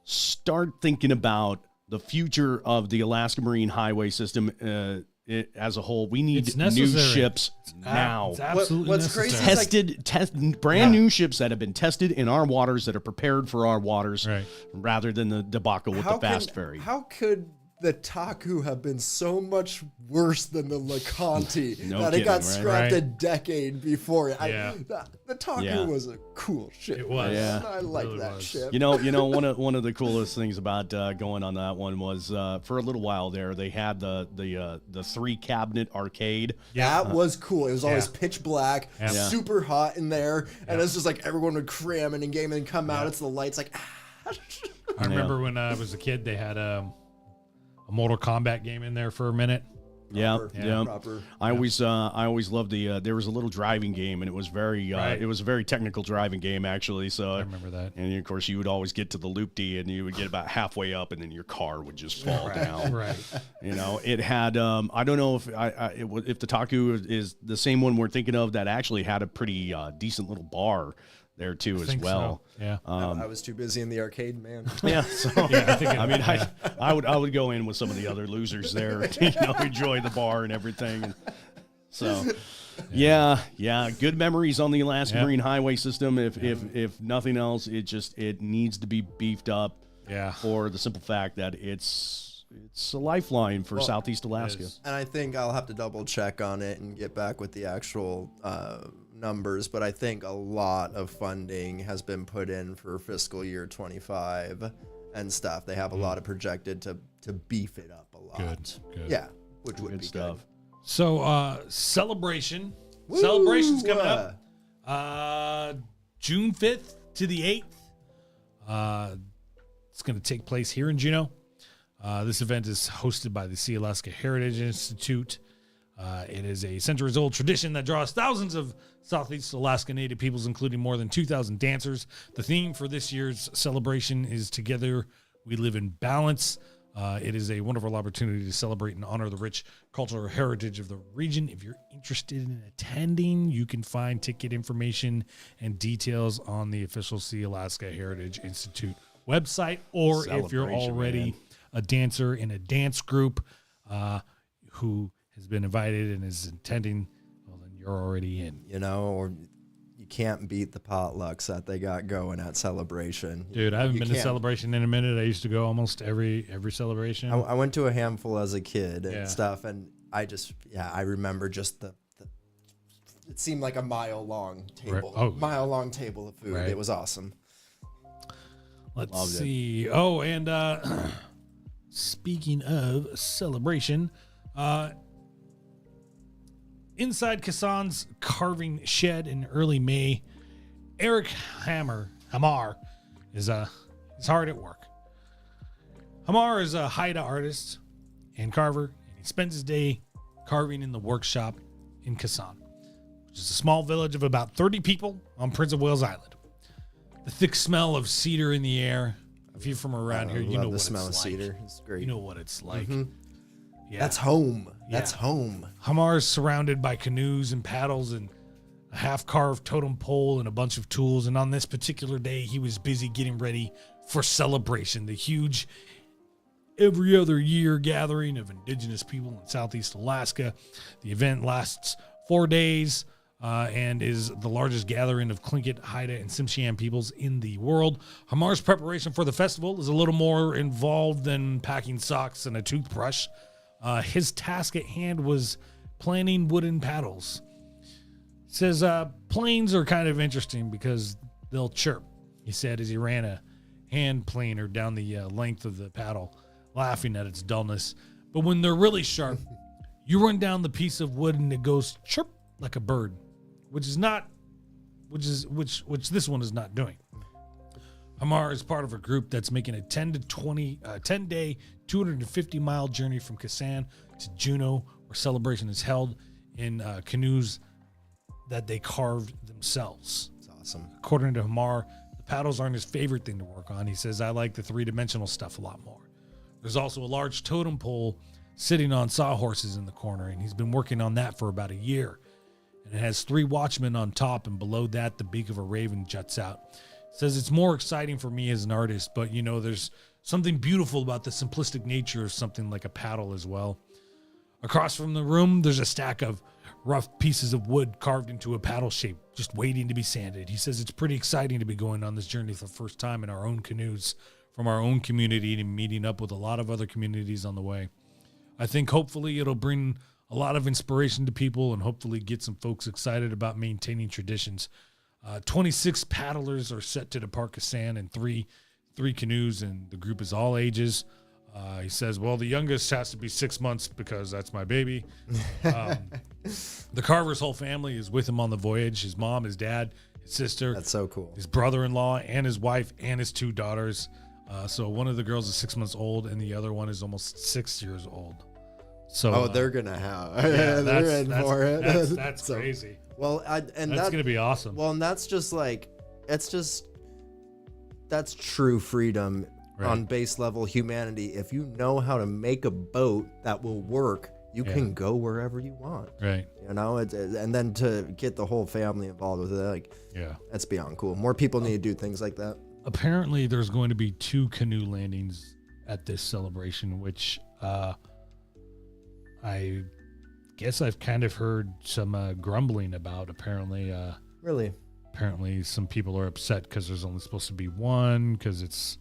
start thinking about the future of the Alaska Marine Highway system as a whole. We need new ships now. It's absolutely What's crazy necessary. Tested, brand new ships that have been tested in our waters, that are prepared for our waters, Right. rather than the debacle with the fast ferry. How could the Taku have been so much worse than the LeConte No that it got kidding, right? scrapped Right. a decade before? Yeah. The Taku Yeah. was a cool ship. It was. Yeah. I like really that was. ship. You know, one of the coolest things about going on that one was for a little while there they had the 3-cabinet arcade. Yeah. That was cool. It was always Yeah. pitch black, Yeah. super hot in there, and it's just like everyone would cram in and game and come out. It's the lights like. I remember when I was a kid, they had a Mortal Kombat game in there for a minute. Yeah, Proper, yeah. proper. I always loved the. There was a little driving game, and it was very. Right. It was a very technical driving game, actually. So I remember that. And of course, you would always get to the loop-de, and you would get about halfway up, and then your car would just fall down. Right. You know, it had. I don't know if the Taku is the same one we're thinking of. That actually had a pretty decent little bar there too, as think well. so. Yeah. I was too busy in the arcade, man. Yeah, so Yeah, I think I mean, I would go in with some of the other losers there, enjoy the bar and everything. And so, yeah, good memories on the Alaska Yeah. Marine Highway system. If nothing else, it needs to be beefed up. Yeah. For the simple fact that it's a lifeline for Southeast Alaska. is. And I think I'll have to double check on it and get back with the actual numbers, but I think a lot of funding has been put in for fiscal year 25 and stuff. They have a lot of projected to beef it up a lot. Good. Yeah, which would Good be stuff. So, Celebration. Woo! Celebration's coming up. June 5th to the 8th. It's going to take place here in Juneau. This event is hosted by the Sea Alaska Heritage Institute. It is a centuries-old tradition that draws thousands of Southeast Alaska Native peoples, including more than 2,000 dancers. The theme for this year's celebration is Together We Live in Balance. It is a wonderful opportunity to celebrate and honor the rich cultural heritage of the region. If you're interested in attending, you can find ticket information and details on the official Sea Alaska Heritage Institute website, or if you're Celebration, already man. a dancer in a dance group who has been invited and is attending, well, then you're already in. You know, or you can't beat the potlucks that they got going at Celebration. Dude, I haven't You been to can't. Celebration in a minute. I used to go almost every celebration. I went to a handful as a kid and Yeah. stuff, and I remember just the it seemed like a mile-long table. Oh. Mile-long table of food. Right. It was awesome. Let's Loved it. see. Oh, and speaking of celebration, inside Kassan's carving shed in early May, Eric Hamar is he's hard at work. Hamar is a Haida artist and carver, and he spends his day carving in the workshop in Kassan, which is a small village of about 30 people on Prince of Wales Island. The thick smell of cedar in the air. If you're from around here, you love know the what smell it's of like. cedar. It's great. You know what it's like. Yeah. That's home. That's Yeah. home. Hamar is surrounded by canoes and paddles and a half-carved totem pole and a bunch of tools. And on this particular day, he was busy getting ready for Celebration, the huge every other year gathering of Indigenous people in Southeast Alaska. The event lasts 4 days and is the largest gathering of Tlingit, Haida, and Tsimshian peoples in the world. Hamar's preparation for the festival is a little more involved than packing socks and a toothbrush. His task at hand was planning wooden paddles. Says planes are kind of interesting because they'll chirp, he said as he ran a hand planer down the length of the paddle, laughing at its dullness. But when they're really sharp, you run down the piece of wood and it goes chirp like a bird, which this one is not doing. Hamar is part of a group that's making a 10-day, 250-mile journey from Kassan to Juneau, where Celebration is held in canoes that they carved themselves. It's awesome. According to Hamar, the paddles aren't his favorite thing to work on. He says, I like the three-dimensional stuff a lot more. There's also a large totem pole sitting on sawhorses in the corner, and he's been working on that for about a year. And it has 3 watchmen on top, and below that, the beak of a raven juts out. Says it's more exciting for me as an artist, but there's something beautiful about the simplistic nature of something like a paddle as well. Across from the room, there's a stack of rough pieces of wood carved into a paddle shape, just waiting to be sanded. He says it's pretty exciting to be going on this journey for the first time in our own canoes from our own community and meeting up with a lot of other communities on the way. I think hopefully it'll bring a lot of inspiration to people and hopefully get some folks excited about maintaining traditions. 26 paddlers are set to depart Kasan in three canoes, and the group is all ages. He says, well, the youngest has to be 6 months because that's my baby. The Carver's whole family is with him on the voyage. His mom, his dad, his sister. That's so cool. His brother-in-law and his wife and his 2 daughters. So one of the girls is 6 months old and the other one is almost 6 years old. So they're gonna have. yeah, they're in for it. That's So- crazy. Well, That's gonna be awesome. Well, and that's just like, that's true freedom on base level humanity. If you know how to make a boat that will work, you can go wherever you want. Right. You know, and then to get the whole family involved with it, like, Yeah. that's beyond cool. More people need to do things like that. Apparently, there's going to be 2 canoe landings at this celebration, which I guess I've kind of heard some grumbling about. Apparently, Really? some people are upset because there's only supposed to be 1 because it's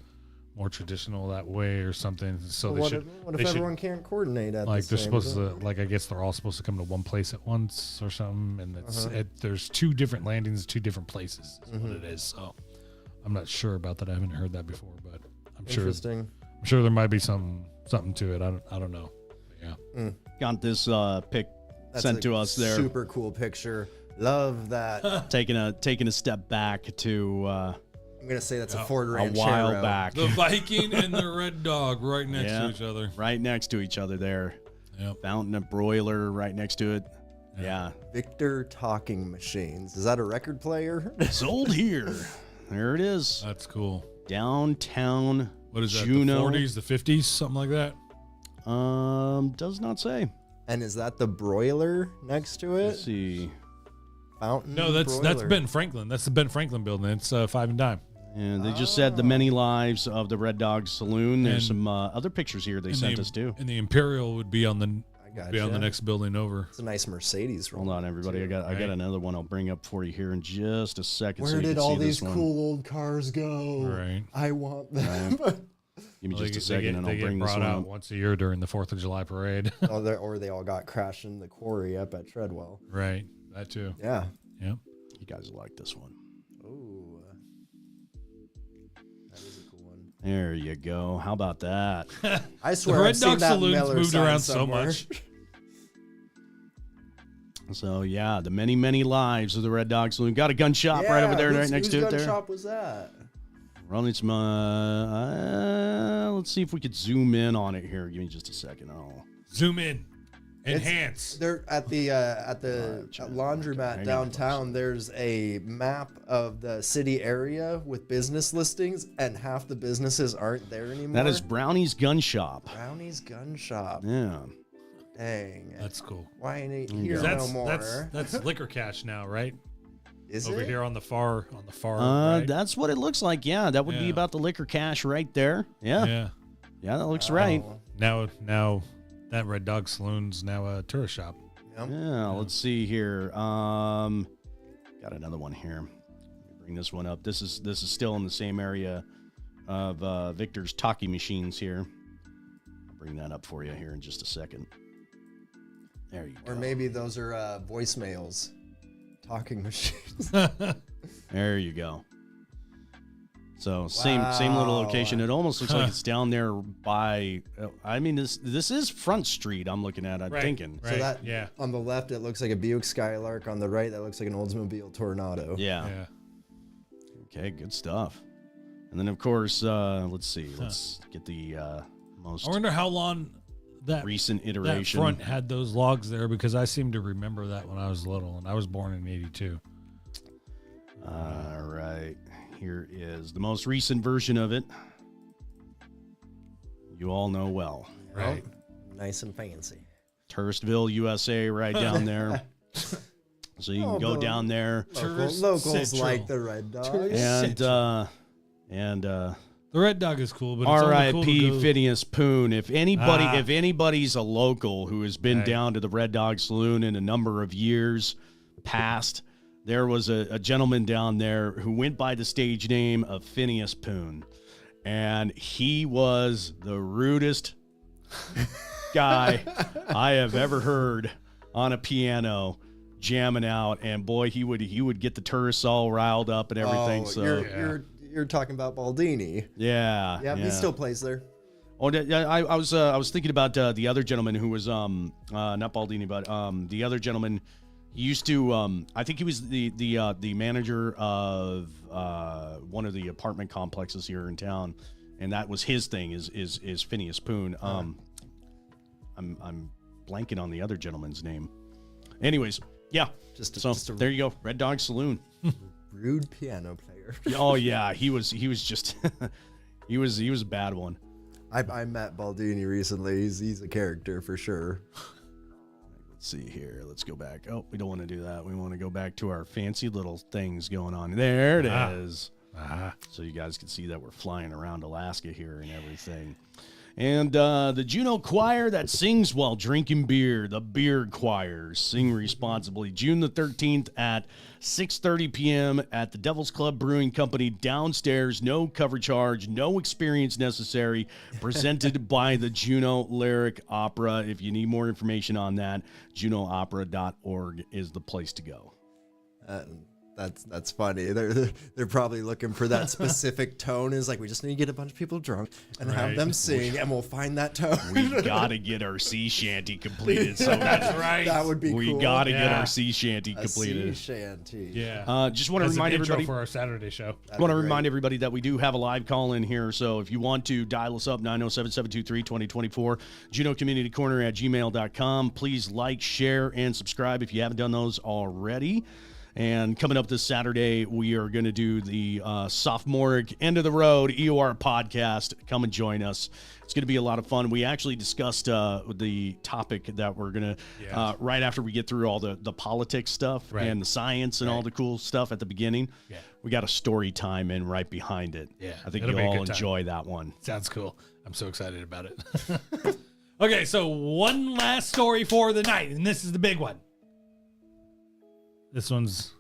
more traditional that way or something. So Well, they what they if should- everyone can't coordinate at like the they're same supposed time? to, like I guess they're all supposed to come to one place at once or something, and there's 2 different landings, 2 different places is what it is. So I'm not sure about that. I haven't heard that before, but I'm sure Interesting. there might be something to it. I don't know. But yeah. Got this pic That's sent a to us there. Super cool picture. Love that. Taking a step back to I'm gonna say that's a Ford a Ranchero. while back, The Viking and the Red Dog right next Yeah. to each other. right next to each other there. Yep. Fountain of Broiler right next to it. Yeah. Victor Talking Machines. Is that a record player? Sold here. There it is. That's cool. Downtown What is that? Juneau. The 40s, the 50s, something like that? Does not say. And is that the broiler next to it? Let's see. Fountain. No, that's broiler. Ben Franklin. That's the Ben Franklin building. It's 5 and Dime. And they just said the many lives of the Red Dog Saloon. There's And- some other pictures here they sent us too. And the Imperial would be on the I got be on the next building over. It's a nice Mercedes. Hold on, everybody. I got Right. another one I'll bring up for you here in just a second. so Where you did can all see these this one. cool old cars go? Right. I want them. Give me Well, just a they second, get- and they I'll get bring this brought one out up. once a year during the 4th of July parade. or they all got crashed in the quarry up at Treadwell. Right. That too. Yeah. Yep. You guys will like this one. Ooh. That is a cool one. There you go. How about that? I The swear Red I've seen Dog that Saloon's Miller moved sign around so somewhere. much. So yeah, the many, many lives of the Red Dog Saloon. Got a gun shop right over there, right next to it whose gun there. shop was that? Running some. Let's see if we could zoom in on it here. Give me just a second. Oh, Zoom in. Enhance. They're at the check. laundromat Hang on, downtown. There's a map of the city area with business listings, and half the businesses aren't there anymore. that is Brownie's Gun Shop. Brownie's Gun Shop. Yeah. Dang. That's cool. Why ain't you here go. no more? That's liquor cash now, right? Is Over it? here on the far right? That's what it looks like. Yeah, that would be Yeah. about the liquor cash right there. Yeah, Yeah. that looks right. Oh, Now that Red Dog Saloon's now a tourist shop. yep. Yeah, let's see here. Got another one here. Let me bring this one up. This is still in the same area of Victor's Talkie Machines here. I'll bring that up for you here in just a second. There you go. Or maybe those are voicemails. Talking machines. There you go. So same little Wow. location. It almost looks like it's down there by. I mean, this is Front Street. I'm looking at. I'm Right. thinking. Right. So that yeah. on the left, it looks like a Buick Skylark. On the right, that looks like an Oldsmobile Tornado. Yeah. Yeah. Okay. Good stuff. And then of course, let's see. Let's get the most I wonder how long that recent that iteration. front had those logs there, because I seem to remember that when I was little, and I was born in '82. All right. here is the most recent version of it. You all know well. Right. Nice and fancy. Touristville, USA, right down there. So you can go down there Locals Central. like the Red Dog. and The Red Dog is cool, but it's only cool to R.I.P. go- Phineas Poon. If anybody's a local who has been down to the Red Dog Saloon in a number of years past, there was a gentleman down there who went by the stage name of Phineas Poon, and he was the rudest guy I have ever heard on a piano jamming out. And boy, he would get the tourists all riled up and everything. You're talking about Baldini. Yeah, Yeah, he still plays there. Oh, I was thinking about the other gentleman who was not Baldini, but the other gentleman. He used to I think he was the manager of one of the apartment complexes here in town, and that was his thing is Phineas Poon. I'm blanking on the other gentleman's name. Anyways, yeah. So there you go, Red Dog Saloon. Rude piano player. Oh yeah, he was just he was a bad one. I met Baldini recently. He's a character for sure. Let's see here. Let's go back. Oh, we don't want to do that. We want to go back to our fancy little things going on. There it is. So you guys can see that we're flying around Alaska here and everything. And the Juneau Choir that sings while drinking beer, the Beer Choir, sing responsibly. June the 13th at 6:30 p.m. at the Devil's Club Brewing Company downstairs. No cover charge, no experience necessary. Presented by the Juneau Lyric Opera. If you need more information on that, juneauopera.org is the place to go. That's funny. They're probably looking for that specific tone. Is like, we just need to get a bunch of people drunk and have them sing, and we'll find that tone. We gotta get our sea shanty completed. So that's right. That would be we cool. gotta get our sea shanty completed. A sea shanty. Yeah. Just want to As an remind intro everybody for our Saturday show. want to remind everybody that we do have a live call in here. So if you want to dial us up, 907-723-2024, Juneau Community Corner at gmail.com. Please like, share, and subscribe if you haven't done those already. And coming up this Saturday, we are going to do the sophomoric end of the road EOR podcast. Come and join us. It's going to be a lot of fun. We actually discussed the topic that we're going to, right after we get through all the politics stuff and the science and all the cool stuff at the beginning. Yeah. We got a story time in right behind it. Yeah, I think it'll you'll be a all good time. enjoy that one. Sounds cool. I'm so excited about it. Okay, so one last story for the night, and this is the big one. This one's,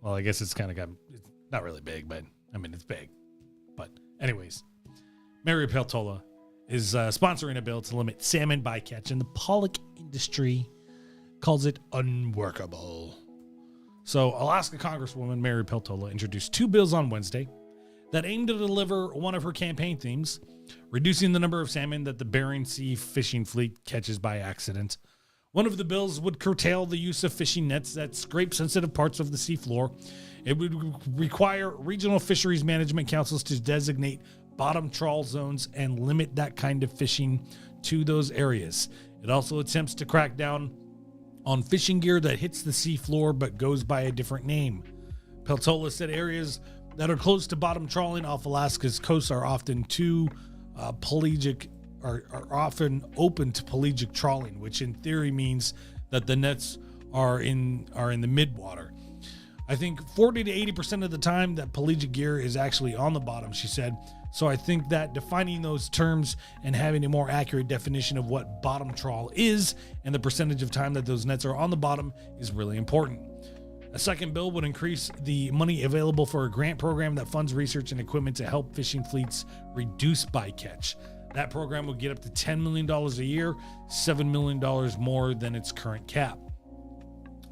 well, I guess it's kind of it's not really big, but I mean, it's big. But anyways, Mary Peltola is sponsoring a bill to limit salmon bycatch, and the pollock industry calls it unworkable. So Alaska Congresswoman Mary Peltola introduced 2 bills on Wednesday that aim to deliver one of her campaign themes, reducing the number of salmon that the Bering Sea fishing fleet catches by accident. One of the bills would curtail the use of fishing nets that scrape sensitive parts of the seafloor. It would require regional fisheries management councils to designate bottom trawl zones and limit that kind of fishing to those areas. It also attempts to crack down on fishing gear that hits the seafloor but goes by a different name. Peltola said areas that are close to bottom trawling off Alaska's coast are often pelagic are often open to pelagic trawling, which in theory means that the nets are in the midwater. I think 40 to 80% of the time that pelagic gear is actually on the bottom, she said. So I think that defining those terms and having a more accurate definition of what bottom trawl is and the percentage of time that those nets are on the bottom is really important. A second bill would increase the money available for a grant program that funds research and equipment to help fishing fleets reduce bycatch. That program would get up to $10 million a year, $7 million more than its current cap.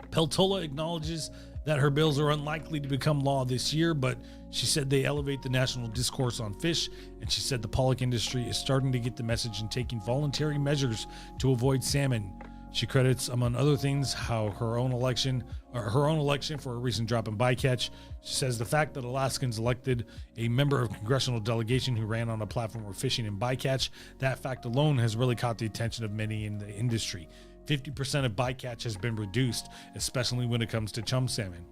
Peltola acknowledges that her bills are unlikely to become law this year, but she said they elevate the national discourse on fish, and she said the pollock industry is starting to get the message and taking voluntary measures to avoid salmon. She credits, among other things, how her own election for a recent drop in bycatch. She says the fact that Alaskans elected a member of a congressional delegation who ran on a platform of fishing and bycatch, that fact alone has really caught the attention of many in the industry. 50% of bycatch has been reduced, especially when it comes to chum salmon.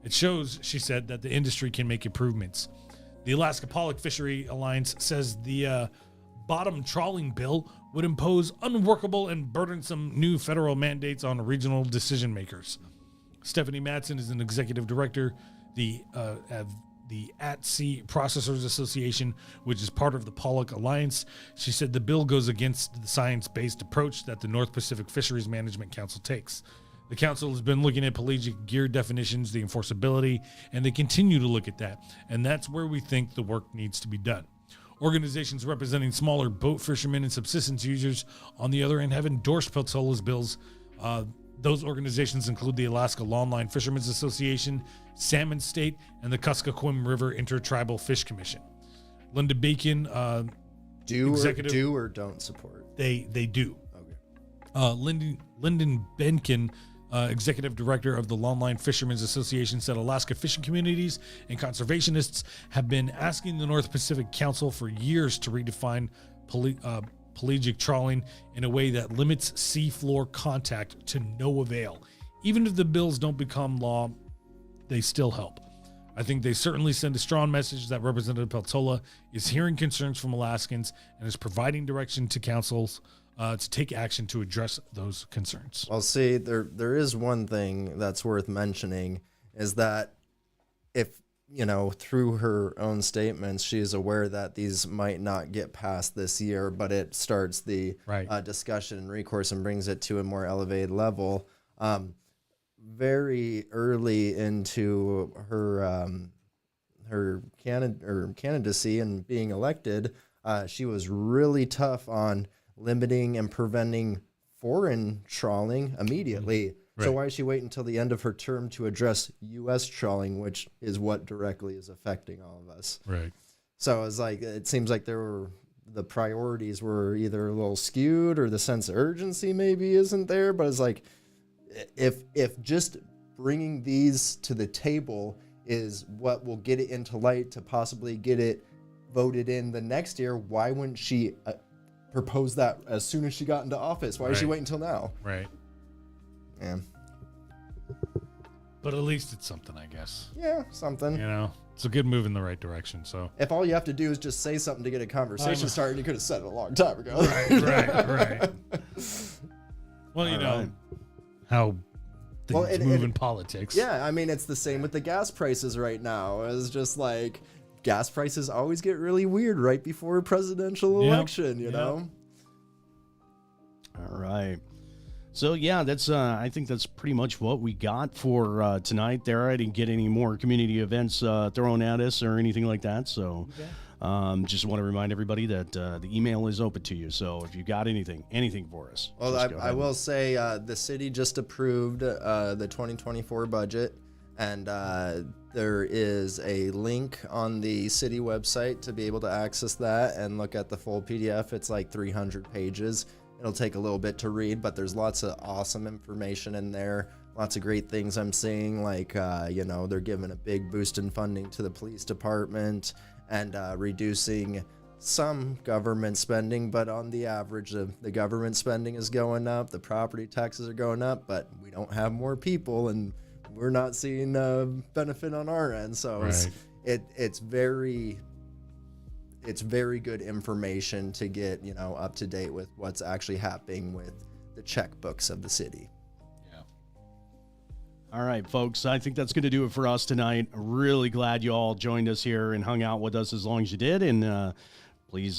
It shows, she said, that the industry can make improvements. The Alaska Pollock Fishery Alliance says the bottom trawling bill would impose unworkable and burdensome new federal mandates on regional decision makers. Stephanie Matson is an executive director of the At-Sea Processors Association, which is part of the Pollock Alliance. She said the bill goes against the science-based approach that the North Pacific Fisheries Management Council takes. The council has been looking at pelagic gear definitions, the enforceability, and they continue to look at that. And that's where we think the work needs to be done. Organizations representing smaller boat fishermen and subsistence users, on the other hand, have endorsed Peltola's bills. Those organizations include the Alaska Longline Fishermen's Association, Salmon State, and the Kuskokwim River Intertribal Fish Commission. Linda Bacon, do or don't support. They do. Okay. Lyndon Benkin, executive director of the Longline Fishermen's Association, said Alaska fishing communities and conservationists have been asking the North Pacific Council for years to redefine pelagic trawling in a way that limits seafloor contact to no avail. Even if the bills don't become law, they still help. I think they certainly send a strong message that Representative Peltola is hearing concerns from Alaskans and is providing direction to councils to take action to address those concerns. Well, see, there is one thing that's worth mentioning, is that if, through her own statements, she is aware that these might not get passed this year, but it starts the discussion and recourse and brings it to a more elevated level. Very early into her candidacy and being elected, she was really tough on limiting and preventing foreign trawling immediately. Right. So why is she waiting until the end of her term to address U.S. trawling, which is what directly is affecting all of us? Right. So it's like, it seems like the priorities were either a little skewed or the sense of urgency maybe isn't there. But it's like, if just bringing these to the table is what will get it into light to possibly get it voted in the next year, why wouldn't she propose that as soon as she got into office? Why did she wait until now? Right. Yeah. But at least it's something, I guess. Yeah, something. It's a good move in the right direction. So if all you have to do is just say something to get a conversation started, you could have said it a long time ago. Right. Well, how things move in politics. Yeah, I mean, it's the same with the gas prices right now. It's just like gas prices always get really weird right before a presidential election, you know? All right. So, yeah, that's I think that's pretty much what we got for tonight there. I didn't get any more community events thrown at us or anything like that. So just want to remind everybody that the email is open to you. So if you got anything for us. Well, I will say the city just approved the 2024 budget. And there is a link on the city website to be able to access that and look at the full PDF. It's like 300 pages. It'll take a little bit to read, but there's lots of awesome information in there. Lots of great things I'm seeing, like, they're giving a big boost in funding to the police department and reducing some government spending. But on the average, the government spending is going up. The property taxes are going up, but we don't have more people, and we're not seeing benefit on our end. So it's very good information to get, up to date with what's actually happening with the checkbooks of the city. Yeah. All right, folks, I think that's going to do it for us tonight. Really glad you all joined us here and hung out with us as long as you did. And please